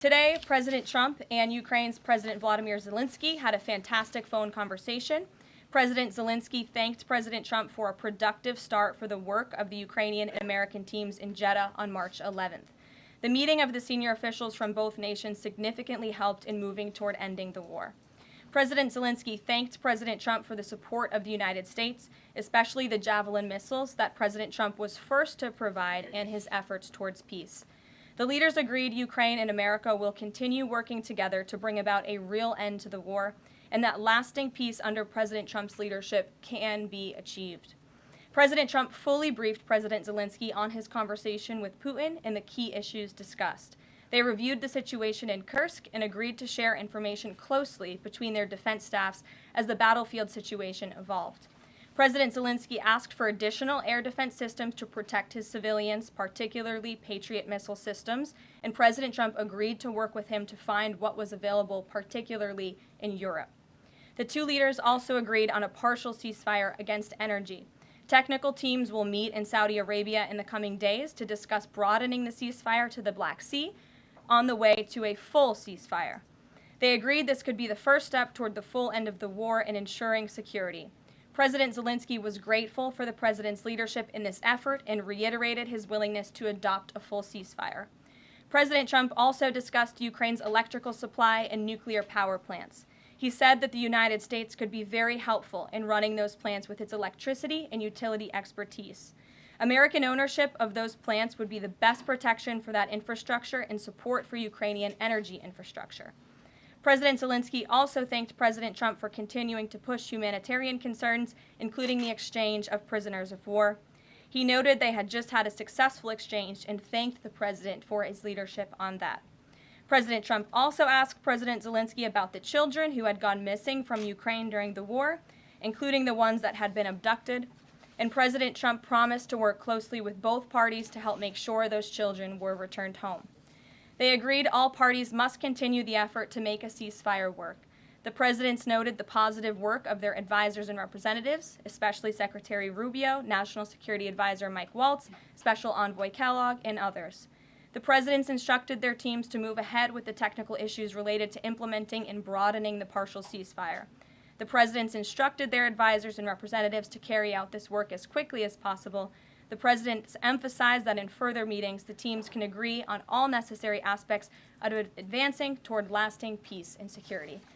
Today, President Trump and Ukraine's President Volodymyr Zelensky had a fantastic phone conversation. President Zelensky thanked President Trump for a productive start for the work of the Ukrainian and American teams in Jeddah on March 11th. The meeting of the senior officials from both nations significantly helped in moving toward ending the war. President Zelensky thanked President Trump for the support of the United States, especially the Javelin missiles that President Trump was first to provide in his efforts towards peace. The leaders agreed Ukraine and America will continue working together to bring about a real end to the war, and that lasting peace under President Trump's leadership can be achieved. President Trump fully briefed President Zelensky on his conversation with Putin and the key issues discussed. They reviewed the situation in Kursk and agreed to share information closely between their defense staffs as the battlefield situation evolved. President Zelensky asked for additional air defense systems to protect his civilians, particularly Patriot missile systems, and President Trump agreed to work with him to find what was available, particularly in Europe. The two leaders also agreed on a partial ceasefire against energy. Technical teams will meet in Saudi Arabia in the coming days to discuss broadening the ceasefire to the Black Sea on the way to a full ceasefire. They agreed this could be the first step toward the full end of the war and ensuring security. President Zelensky was grateful for the president's leadership in this effort and reiterated his willingness to adopt a full ceasefire. President Trump also discussed Ukraine's electrical supply and nuclear power plants. He said that the United States could be very helpful in running those plants with its electricity and utility expertise. American ownership of those plants would be the best protection for that infrastructure and support for Ukrainian energy infrastructure. President Zelensky also thanked President Trump for continuing to push humanitarian concerns, including the exchange of prisoners of war. He noted they had just had a successful exchange and thanked the president for his leadership on that. President Trump also asked President Zelensky about the children who had gone missing from Ukraine during the war, including the ones that had been abducted, and President Trump promised to work closely with both parties to help make sure those children were returned home. They agreed all parties must continue the effort to make a ceasefire work. The presidents noted the positive work of their advisors and representatives, especially Secretary Rubio, National Security Advisor Mike Waltz, Special Envoy Kellogg, and others. The presidents instructed their teams to move ahead with the technical issues related to implementing and broadening the partial ceasefire. The presidents instructed their advisors and representatives to carry out this work as quickly as possible. The presidents emphasized that in further meetings, the teams can agree on all necessary aspects of advancing toward lasting peace and security.